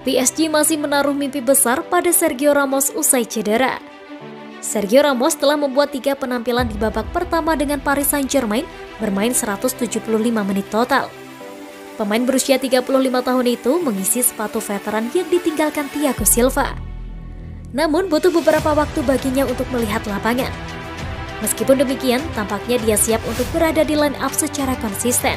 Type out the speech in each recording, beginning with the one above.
PSG masih menaruh mimpi besar pada Sergio Ramos usai cedera. Sergio Ramos telah membuat 3 penampilan di babak pertama dengan Paris Saint-Germain, bermain 175 menit total. Pemain berusia 35 tahun itu mengisi sepatu veteran yang ditinggalkan Thiago Silva. Namun butuh beberapa waktu baginya untuk melihat lapangan. Meskipun demikian, tampaknya dia siap untuk berada di line up secara konsisten.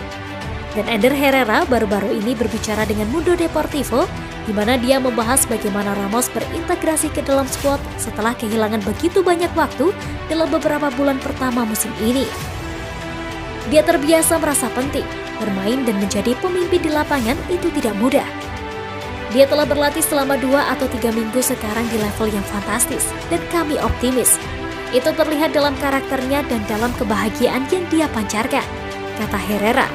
Dan Ander Herrera baru-baru ini berbicara dengan Mundo Deportivo, di mana dia membahas bagaimana Ramos berintegrasi ke dalam skuad setelah kehilangan begitu banyak waktu dalam beberapa bulan pertama musim ini. Dia terbiasa merasa penting, bermain dan menjadi pemimpin di lapangan itu tidak mudah. Dia telah berlatih selama 2 atau 3 minggu sekarang di level yang fantastis, dan kami optimis. Itu terlihat dalam karakternya dan dalam kebahagiaan yang dia pancarkan, kata Herrera.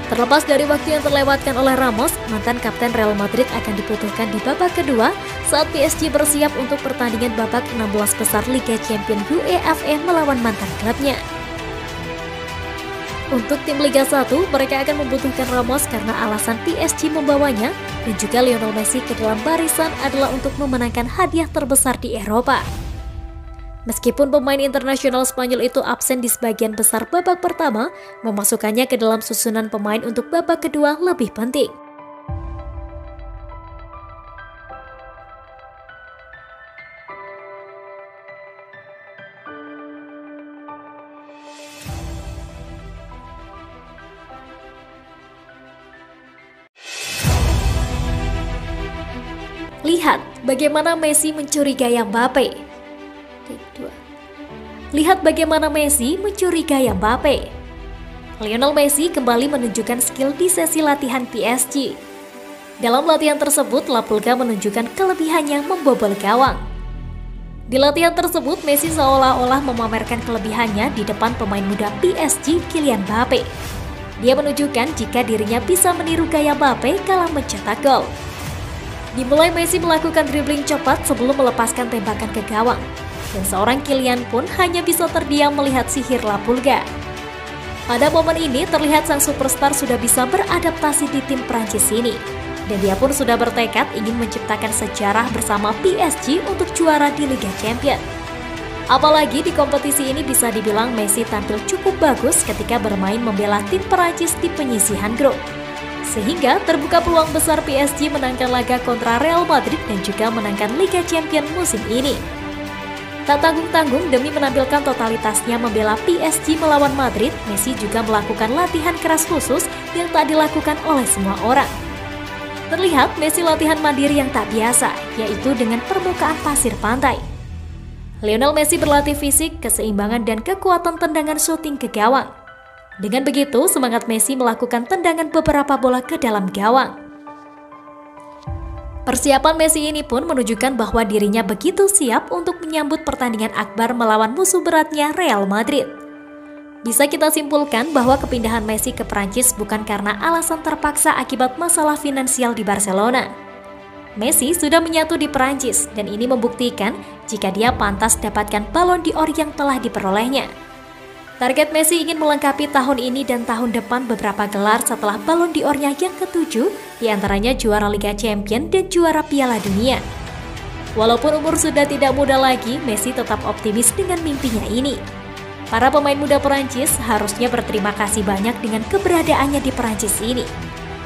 Terlepas dari waktu yang terlewatkan oleh Ramos, mantan kapten Real Madrid akan dibutuhkan di babak kedua saat PSG bersiap untuk pertandingan babak 16 besar Liga Champions UEFA melawan mantan klubnya. Untuk tim Liga 1, mereka akan membutuhkan Ramos karena alasan PSG membawanya dan juga Lionel Messi ke dalam barisan adalah untuk memenangkan hadiah terbesar di Eropa. Meskipun pemain internasional Spanyol itu absen di sebagian besar babak pertama, memasukkannya ke dalam susunan pemain untuk babak kedua lebih penting. Lihat bagaimana Messi mencuri gaya Mbappe. Lihat bagaimana Messi mencuri gaya Mbappe. Lionel Messi kembali menunjukkan skill di sesi latihan PSG. Dalam latihan tersebut, La Pulga menunjukkan kelebihannya membobol gawang. Di latihan tersebut, Messi seolah-olah memamerkan kelebihannya di depan pemain muda PSG, Kylian Mbappe. Dia menunjukkan jika dirinya bisa meniru gaya Mbappe kala mencetak gol. Dimulai Messi melakukan dribbling cepat sebelum melepaskan tembakan ke gawang. Dan seorang Kylian pun hanya bisa terdiam melihat sihir La Pulga. Pada momen ini terlihat sang superstar sudah bisa beradaptasi di tim Prancis ini. Dan dia pun sudah bertekad ingin menciptakan sejarah bersama PSG untuk juara di Liga Champions. Apalagi di kompetisi ini bisa dibilang Messi tampil cukup bagus ketika bermain membela tim Prancis di penyisihan grup. Sehingga terbuka peluang besar PSG menangkan laga kontra Real Madrid dan juga menangkan Liga Champions musim ini. Tak tanggung-tanggung demi menampilkan totalitasnya membela PSG melawan Madrid, Messi juga melakukan latihan keras khusus yang tak dilakukan oleh semua orang. Terlihat Messi latihan mandiri yang tak biasa, yaitu dengan permukaan pasir pantai. Lionel Messi berlatih fisik, keseimbangan dan kekuatan tendangan syuting ke gawang. Dengan begitu, semangat Messi melakukan tendangan beberapa bola ke dalam gawang. Persiapan Messi ini pun menunjukkan bahwa dirinya begitu siap untuk menyambut pertandingan akbar melawan musuh beratnya Real Madrid. Bisa kita simpulkan bahwa kepindahan Messi ke Prancis bukan karena alasan terpaksa akibat masalah finansial di Barcelona. Messi sudah menyatu di Prancis dan ini membuktikan jika dia pantas dapatkan Ballon d'Or yang telah diperolehnya. Target Messi ingin melengkapi tahun ini dan tahun depan beberapa gelar setelah Ballon d'Or-nya yang ke-7, diantaranya juara Liga Champions dan juara Piala Dunia. Walaupun umur sudah tidak muda lagi, Messi tetap optimis dengan mimpinya ini. Para pemain muda Perancis harusnya berterima kasih banyak dengan keberadaannya di Perancis ini.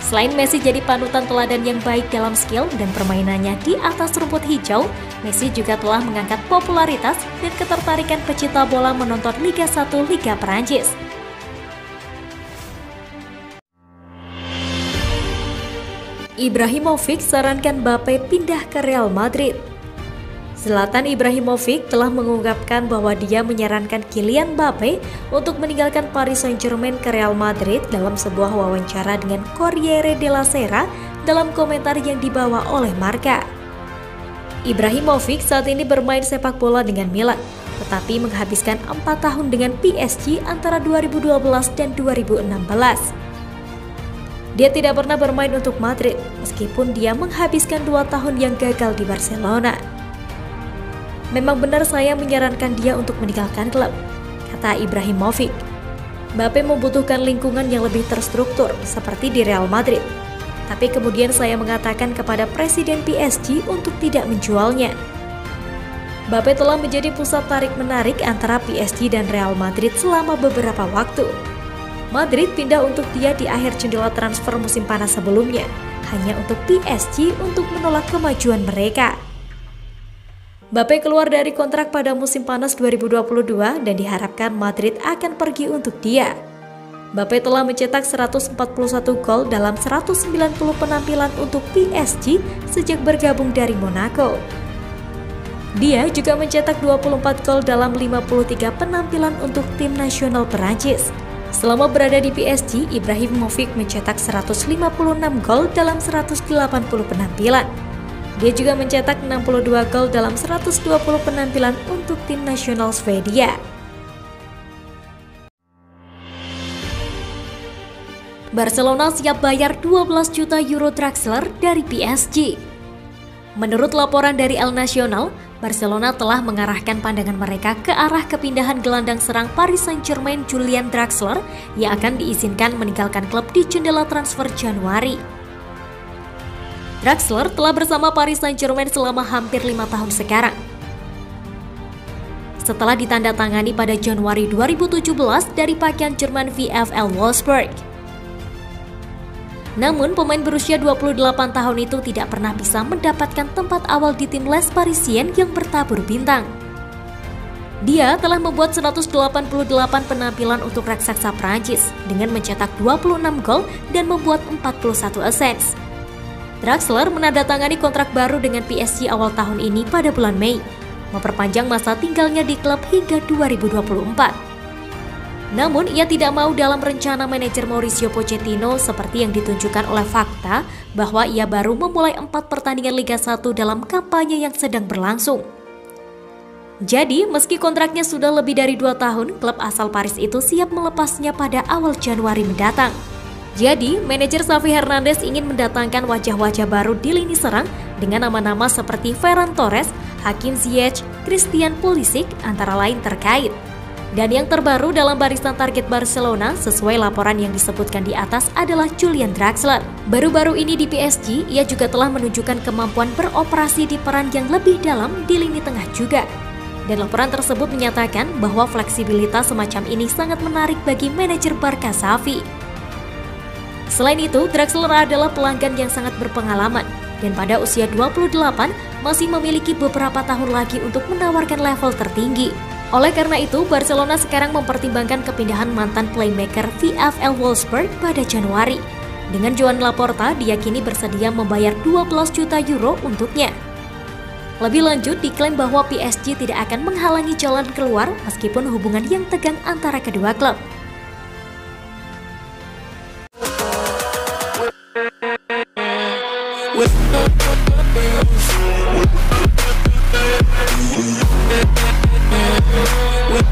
Selain Messi jadi panutan teladan yang baik dalam skill dan permainannya di atas rumput hijau, Messi juga telah mengangkat popularitas dan ketertarikan pecinta bola menonton Liga 1 Liga Perancis. Ibrahimovic sarankan Mbappe pindah ke Real Madrid. Zlatan Ibrahimovic telah mengungkapkan bahwa dia menyarankan Kylian Mbappe untuk meninggalkan Paris Saint-Germain ke Real Madrid dalam sebuah wawancara dengan Corriere della Sera dalam komentar yang dibawa oleh Marca. Ibrahimovic saat ini bermain sepak bola dengan Milan, tetapi menghabiskan 4 tahun dengan PSG antara 2012 dan 2016. Dia tidak pernah bermain untuk Madrid, meskipun dia menghabiskan 2 tahun yang gagal di Barcelona. Memang benar saya menyarankan dia untuk meninggalkan klub, kata Ibrahimovic. Mbappe membutuhkan lingkungan yang lebih terstruktur seperti di Real Madrid. Tapi kemudian saya mengatakan kepada Presiden PSG untuk tidak menjualnya. Mbappe telah menjadi pusat tarik-menarik antara PSG dan Real Madrid selama beberapa waktu. Madrid pindah untuk dia di akhir jendela transfer musim panas sebelumnya, hanya untuk PSG untuk menolak kemajuan mereka. Mbappe keluar dari kontrak pada musim panas 2022 dan diharapkan Madrid akan pergi untuk dia. Mbappe telah mencetak 141 gol dalam 190 penampilan untuk PSG sejak bergabung dari Monaco. Dia juga mencetak 24 gol dalam 53 penampilan untuk tim nasional Perancis. Selama berada di PSG, Ibrahimovic mencetak 156 gol dalam 180 penampilan. Dia juga mencetak 62 gol dalam 120 penampilan untuk tim nasional Swedia. Barcelona siap bayar 12 juta euro Draxler dari PSG. Menurut laporan dari El Nacional, Barcelona telah mengarahkan pandangan mereka ke arah kepindahan gelandang serang Paris Saint-Germain Julian Draxler yang akan diizinkan meninggalkan klub di jendela transfer Januari. Draxler telah bersama Paris Saint-Germain selama hampir 5 tahun sekarang. Setelah ditandatangani pada Januari 2017 dari pakaian Jerman VfL Wolfsburg. Namun, pemain berusia 28 tahun itu tidak pernah bisa mendapatkan tempat awal di tim Les Parisiens yang bertabur bintang. Dia telah membuat 188 penampilan untuk raksasa Prancis dengan mencetak 26 gol dan membuat 41 assist. Draxler menandatangani kontrak baru dengan PSG awal tahun ini pada bulan Mei, memperpanjang masa tinggalnya di klub hingga 2024. Namun, ia tidak mau dalam rencana manajer Mauricio Pochettino seperti yang ditunjukkan oleh fakta bahwa ia baru memulai 4 pertandingan Liga 1 dalam kampanye yang sedang berlangsung. Jadi, meski kontraknya sudah lebih dari 2 tahun, klub asal Paris itu siap melepasnya pada awal Januari mendatang. Jadi, manajer Xavi Hernandez ingin mendatangkan wajah-wajah baru di lini serang dengan nama-nama seperti Ferran Torres, Hakim Ziyech, Christian Pulisic, antara lain terkait. Dan yang terbaru dalam barisan target Barcelona sesuai laporan yang disebutkan di atas adalah Julian Draxler. Baru-baru ini di PSG, ia juga telah menunjukkan kemampuan beroperasi di peran yang lebih dalam di lini tengah juga. Dan laporan tersebut menyatakan bahwa fleksibilitas semacam ini sangat menarik bagi manajer Barca Xavi. Selain itu, Draxler adalah pelanggan yang sangat berpengalaman dan pada usia 28 masih memiliki beberapa tahun lagi untuk menawarkan level tertinggi. Oleh karena itu, Barcelona sekarang mempertimbangkan kepindahan mantan playmaker VfL Wolfsburg pada Januari. Dengan Joan Laporta diyakini bersedia membayar 12 juta euro untuknya. Lebih lanjut, diklaim bahwa PSG tidak akan menghalangi jalan keluar meskipun hubungan yang tegang antara kedua klub. With